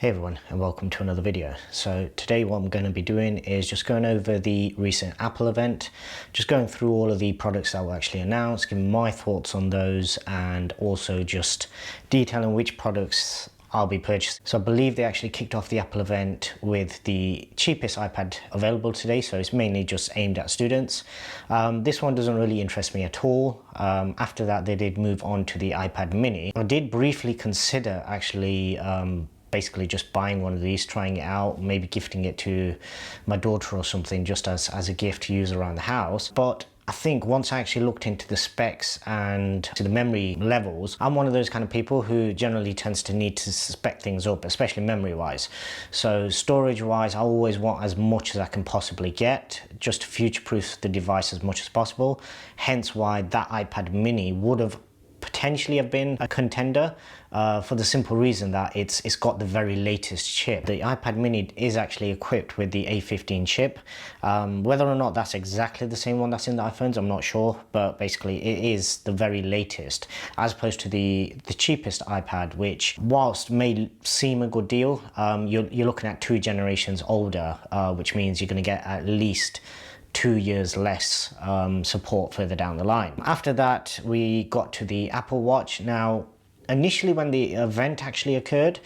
Hey everyone, and welcome to another video. So today what I'm going to be doing is just going over the recent Apple event, just going through all of the products that were actually announced, giving my thoughts on those, and also just detailing which products I'll be purchasing. So I believe they actually kicked off the Apple event with the cheapest iPad available today, so it's mainly just aimed at students. This one doesn't really interest me at all. After that they did move on to the iPad mini. I did briefly consider actually basically just buying one of these, trying it out, maybe gifting it to my daughter or something, just as a gift to use around the house. But I think once I actually looked into the specs and to the memory levels, I'm one of those kind of people who generally tends to need to spec things up, especially memory wise. So storage wise, I always want as much as I can possibly get, just to future-proof the device as much as possible. Hence why that iPad mini would have potentially have been a contender, for the simple reason that it's got the very latest chip. The iPad mini is actually equipped with the A15 chip. Whether or not that's exactly the same one that's in the iPhones, I'm not sure, but basically it is the very latest, as opposed to the cheapest iPad, which whilst may seem a good deal, you're looking at 2 generations older, which means you're going to get at least 2 years less support further down the line. After that, we got to the Apple Watch. Now, initially when the event actually occurred,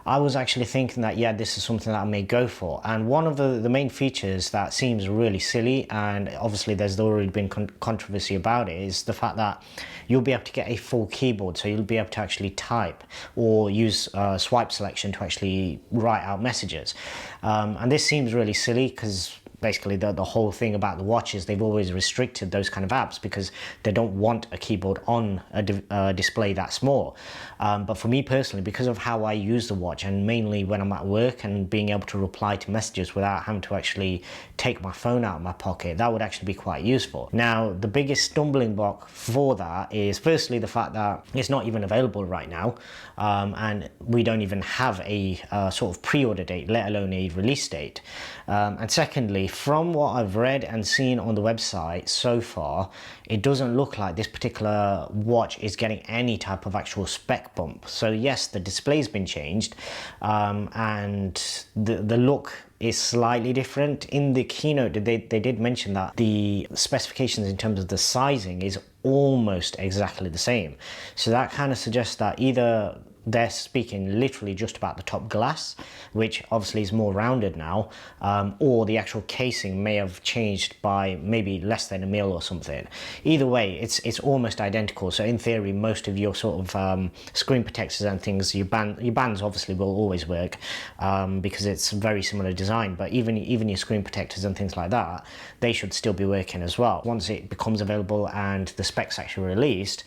I was actually thinking that, yeah, this is something that I may go for. And one of the main features that seems really silly, and obviously there's already been controversy about it, is the fact that you'll be able to get a full keyboard. So you'll be able to actually type or use swipe selection to actually write out messages. And this seems really silly because basically the whole thing about the watch is they've always restricted those kind of apps because they don't want a keyboard on a display that small. But for me personally, because of how I use the watch, and mainly when I'm at work and being able to reply to messages without having to actually take my phone out of my pocket, that would actually be quite useful. Now, the biggest stumbling block for that is firstly the fact that it's not even available right now, and we don't even have a sort of pre-order date, let alone a release date. And secondly, from what I've read and seen on the website so far, it doesn't look like this particular watch is getting any type of actual spec bump. So yes, the display's been changed, and the look is slightly different. In the keynote, they did mention that the specifications in terms of the sizing is almost exactly the same. So that kind of suggests that either they're speaking literally just about the top glass, which obviously is more rounded now, or the actual casing may have changed by maybe less than a mil or something. Either way, it's almost identical. So in theory, most of your sort of screen protectors and things, your bands obviously will always work, because it's very similar design. But even your screen protectors and things like that, they should still be working as well. Once it becomes available and the specs actually released,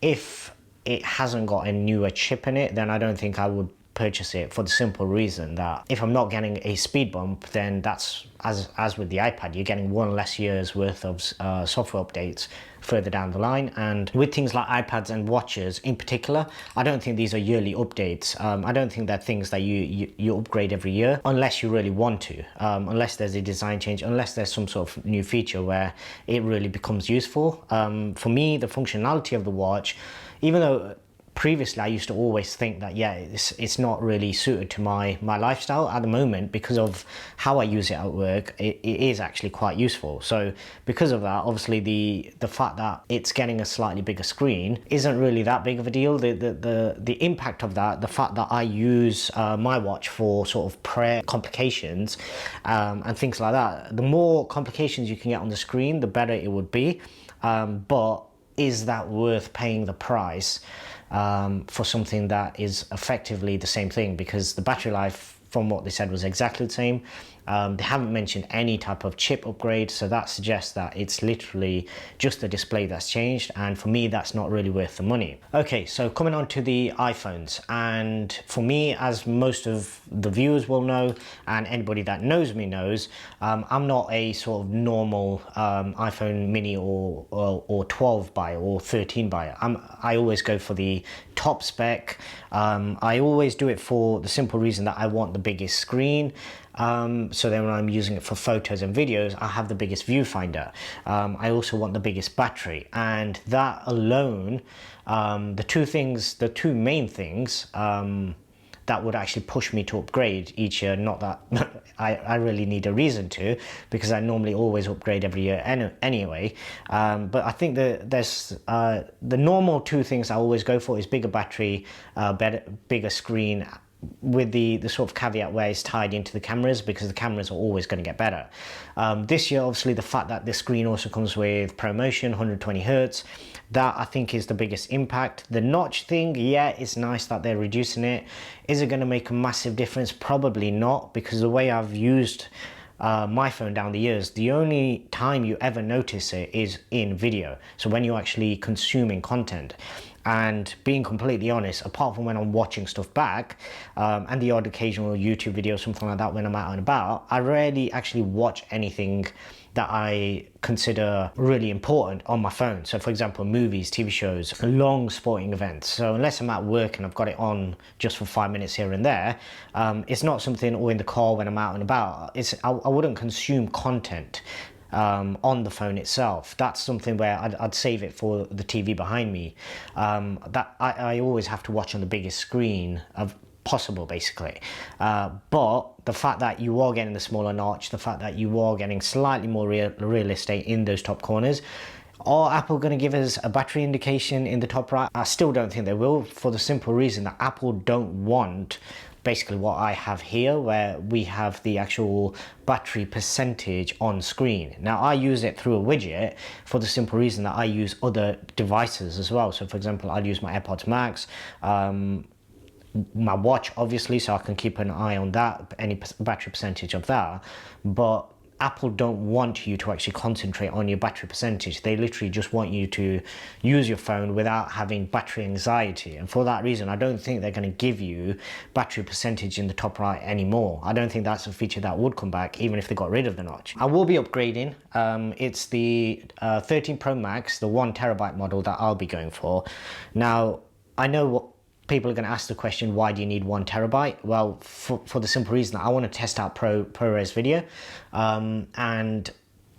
if it hasn't got a newer chip in it, then I don't think I would purchase it, for the simple reason that if I'm not getting a speed bump, then that's, as with the iPad, you're getting 1 less year's worth of software updates further down the line. And with things like iPads and watches in particular, I don't think these are yearly updates. I don't think they're things that you upgrade every year, unless you really want to, unless there's a design change, unless there's some sort of new feature where it really becomes useful. For me, the functionality of the watch, even though previously I used to always think that, yeah, it's not really suited to my lifestyle, at the moment, because of how I use it at work, it is actually quite useful. So because of that, obviously the fact that it's getting a slightly bigger screen isn't really that big of a deal. The impact of that, the fact that I use my watch for sort of prayer complications and things like that, the more complications you can get on the screen, the better it would be. But is that worth paying the price for something that is effectively the same thing? Because the battery life, from what they said, was exactly the same. They haven't mentioned any type of chip upgrade, so that suggests that it's literally just the display that's changed, and for me that's not really worth the money. Okay, so coming on to the iPhones, and for me, as most of the viewers will know, and anybody that knows me knows, I'm not a sort of normal iPhone mini or 12 buyer or 13 buyer. I always go for the top spec. I always do it for the simple reason that I want the biggest screen. So then when I'm using it for photos and videos, I have the biggest viewfinder. I also want the biggest battery, and that alone, the two main things that would actually push me to upgrade each year. Not that I really need a reason to, because I normally always upgrade every year anyway. But I think that there's the normal two things I always go for is bigger battery, bigger screen, with the sort of caveat where it's tied into the cameras, because the cameras are always going to get better. This year, obviously, the fact that the screen also comes with ProMotion 120 Hertz, that I think is the biggest impact. The notch thing, yeah, it's nice that they're reducing it. Is it going to make a massive difference? Probably not, because the way I've used my phone down the years, the only time you ever notice it is in video. So when you're actually consuming content. And being completely honest, apart from when I'm watching stuff back, and the odd occasional YouTube video, something like that when I'm out and about, I rarely actually watch anything that I consider really important on my phone. So for example, movies, TV shows, long sporting events. So unless I'm at work and I've got it on just for 5 minutes here and there, it's not something, or in the car when I'm out and about, I wouldn't consume content on the phone itself. That's something where I'd save it for the TV behind me. That I always have to watch on the biggest screen of possible, basically. But the fact that you are getting the smaller notch, the fact that you are getting slightly more real estate in those top corners, are Apple going to give us a battery indication in the top right? I still don't think they will, for the simple reason that Apple don't want basically what I have here, where we have the actual battery percentage on screen. Now I use it through a widget for the simple reason that I use other devices as well. So for example, I'll use my AirPods Max, my watch obviously, so I can keep an eye on that, any battery percentage of that. But Apple don't want you to actually concentrate on your battery percentage. They literally just want you to use your phone without having battery anxiety. And for that reason, I don't think they're going to give you battery percentage in the top right anymore. I don't think that's a feature that would come back, even if they got rid of the notch. I will be upgrading. It's the 13 Pro Max, the 1TB model that I'll be going for. Now, I know what people are going to ask the question, why do you need 1TB? Well, for the simple reason that I want to test out ProRes video, and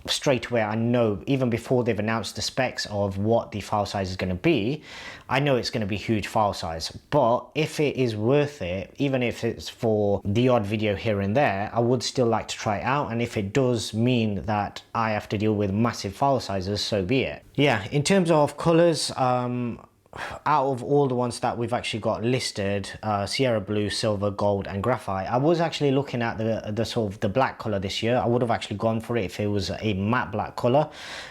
straight away I know, even before they've announced the specs of what the file size is going to be, I know it's going to be huge file size. But if it is worth it, even if it's for the odd video here and there, I would still like to try it out. And if it does mean that I have to deal with massive file sizes, so be it. Yeah, in terms of colors, out of all the ones that we've actually got listed, Sierra Blue, Silver, Gold and Graphite, I was actually looking at the sort of the black color this year. I would have actually gone for it if it was a matte black color,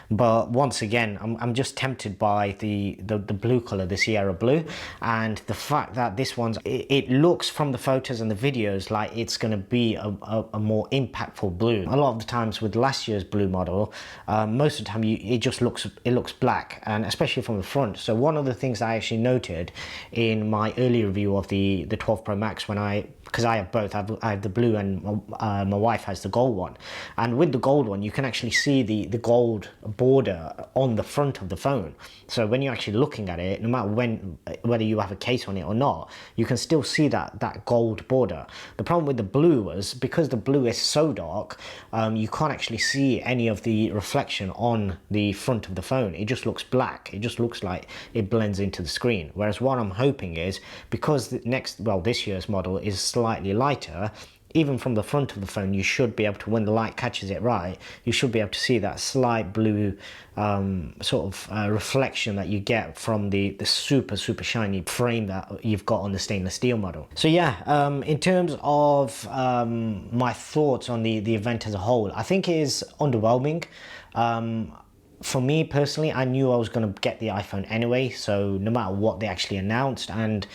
but once again I'm just tempted by the blue color, the Sierra Blue, and the fact that this one's, it looks from the photos and the videos like it's going to be a more impactful blue. A lot of the times with last year's blue model, most of the time it just looks black, and especially from the front. So one of the things I actually noted in my early review of the 12 Pro Max, because I have both, I have the blue and my wife has the gold one, and with the gold one you can actually see the gold border on the front of the phone. So when you're actually looking at it, no matter whether you have a case on it or not, you can still see that gold border. The problem with the blue was, because the blue is so dark, you can't actually see any of the reflection on the front of the phone. It just looks black. It just looks like it blends into the screen. Whereas what I'm hoping is, because this year's model is slightly lighter, even from the front of the phone you should be able to, when the light catches it right, you should be able to see that slight blue sort of reflection that you get from the super shiny frame that you've got on the stainless steel model. So yeah, in terms of my thoughts on the event as a whole, I think it is underwhelming. For me personally, I knew I was going to get the iPhone anyway, so no matter what they actually announced, and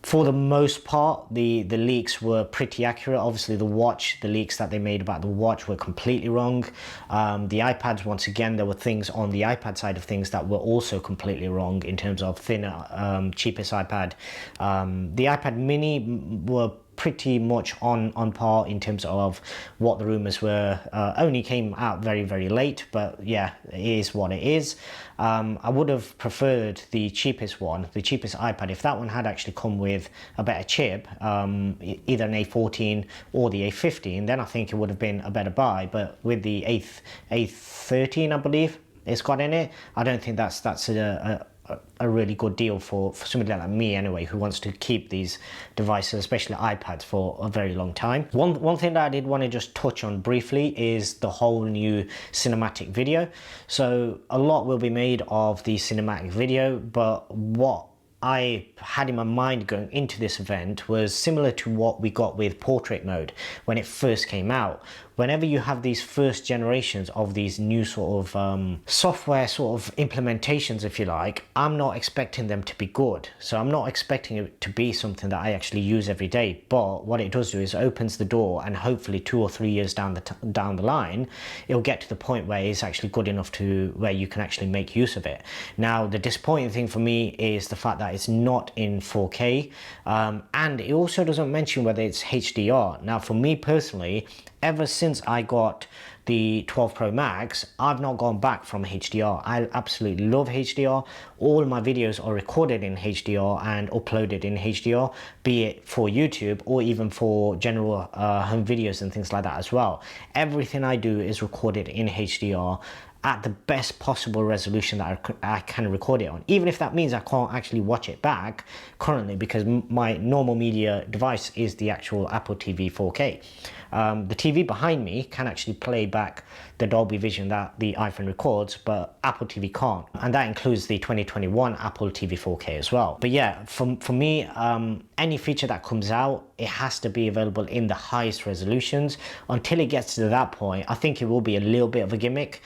for the most part, the leaks were pretty accurate. Obviously, the leaks that they made about the watch were completely wrong. The iPads, once again, there were things on the iPad side of things that were also completely wrong in terms of thinner, cheapest iPad. The iPad mini were pretty much on par in terms of what the rumors were. Only came out very late, but yeah, it is what it is. I would have preferred the cheapest one, the cheapest iPad, if that one had actually come with a better chip, either an A14 or the A15, then I think it would have been a better buy. But with the A13, I believe it's got in it, I don't think that's a really good deal for somebody like me anyway, who wants to keep these devices, especially iPads, for a very long time. One thing that I did want to just touch on briefly is the whole new cinematic video. So a lot will be made of the cinematic video, but what I had in my mind going into this event was similar to what we got with portrait mode when it first came out. Whenever you have these first generations of these new sort of software sort of implementations, if you like, I'm not expecting them to be good. So I'm not expecting it to be something that I actually use every day. But what it does do is it opens the door, and hopefully 2 or 3 years down the line, it'll get to the point where it's actually good enough to where you can actually make use of it. Now, the disappointing thing for me is the fact that it's not in 4K, and it also doesn't mention whether it's HDR. Now, for me personally, ever since I got the 12 Pro Max, I've not gone back from HDR. I absolutely love HDR. All my videos are recorded in HDR and uploaded in HDR, be it for YouTube or even for general home videos and things like that as well. Everything I do is recorded in HDR at the best possible resolution that I can record it on, even if that means I can't actually watch it back currently, because my normal media device is the actual Apple TV 4K. The TV behind me can actually play back the Dolby Vision that the iPhone records, but Apple TV can't, and that includes the 2021 Apple TV 4K as well. But yeah, for me, any feature that comes out, it has to be available in the highest resolutions. Until it gets to that point, I think it will be a little bit of a gimmick.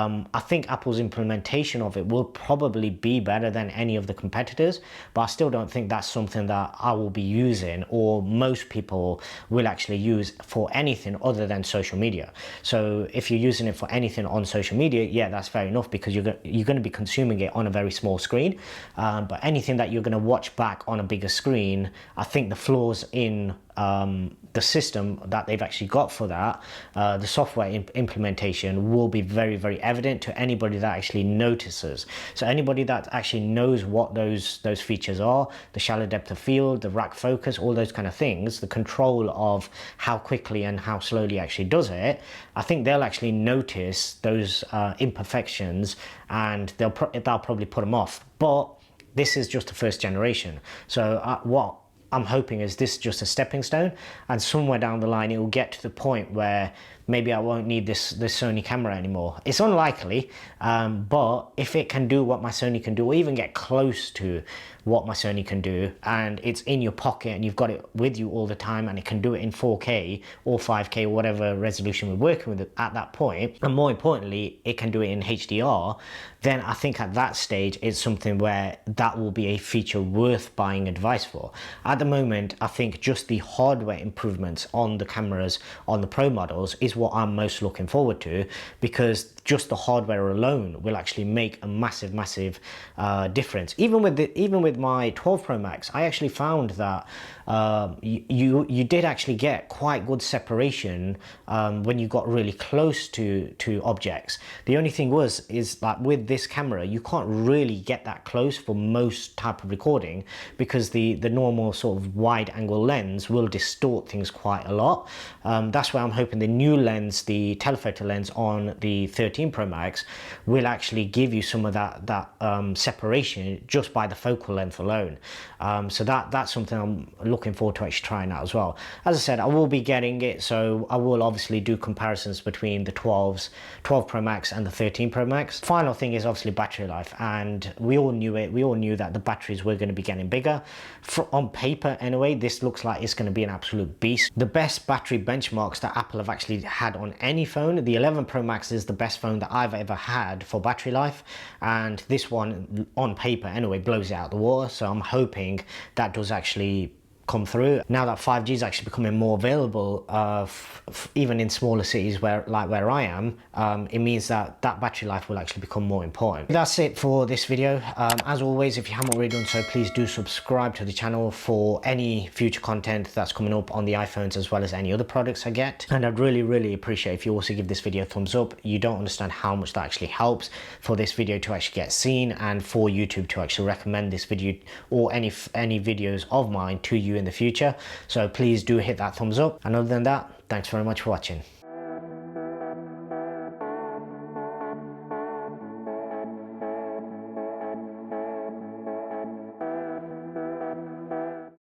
I think Apple's implementation of it will probably be better than any of the competitors, but I still don't think that's something that I will be using, or most people will actually use for anything other than social media. So if you're using it for anything on social media, yeah, that's fair enough, because you're going to be consuming it on a very small screen. But anything that you're going to watch back on a bigger screen, I think the flaws in the system that they've actually got for that, the software implementation, will be very, very evident to anybody that actually notices. So anybody that actually knows what those features are, the shallow depth of field, the rack focus, all those kind of things, the control of how quickly and how slowly it actually does it, I think they'll actually notice those imperfections, and they'll probably put them off. But this is just the first generation. So what I'm hoping is this just a stepping stone, and somewhere down the line it will get to the point where maybe I won't need this Sony camera anymore. It's unlikely, but if it can do what my Sony can do, or even get close to what my Sony can do, and it's in your pocket and you've got it with you all the time, and it can do it in 4K or 5K or whatever resolution we're working with at that point, and more importantly, it can do it in HDR, then I think at that stage it's something where that will be a feature worth buying a device for. At the moment, I think just the hardware improvements on the cameras on the Pro models is what I'm most looking forward to, because just the hardware alone will actually make a massive difference. Even with my 12 Pro Max, I actually found that you did actually get quite good separation when you got really close to objects. The only thing is that with this camera, you can't really get that close for most type of recording, because the normal sort of wide angle lens will distort things quite a lot. That's why I'm hoping the new lens, the telephoto lens on the 13 Pro Max, will actually give you some of that separation just by the focal length alone. So that's something I'm looking forward to actually trying out as well. As I said, I will be getting it, so I will obviously do comparisons between the 12 Pro Max and the 13 Pro Max. Final thing is obviously battery life, and we all knew it. We all knew that the batteries were going to be getting bigger. On paper anyway, this looks like it's going to be an absolute beast. The best battery benchmarks that Apple have actually had on any phone, the 11 Pro Max is the best phone that I've ever had for battery life, and this one on paper anyway blows it out of the water. So I'm hoping that does actually come through. Now that 5G is actually becoming more available, even in smaller cities where I am, it means that battery life will actually become more important. That's it for this video. As always, if you haven't already done so, please do subscribe to the channel for any future content that's coming up on the iPhones, as well as any other products I get. And I'd really appreciate if you also give this video a thumbs up. You don't understand how much that actually helps for this video to actually get seen, and for YouTube to actually recommend this video or any videos of mine to you in the future. So please do hit that thumbs up, and other than that, thanks very much for watching.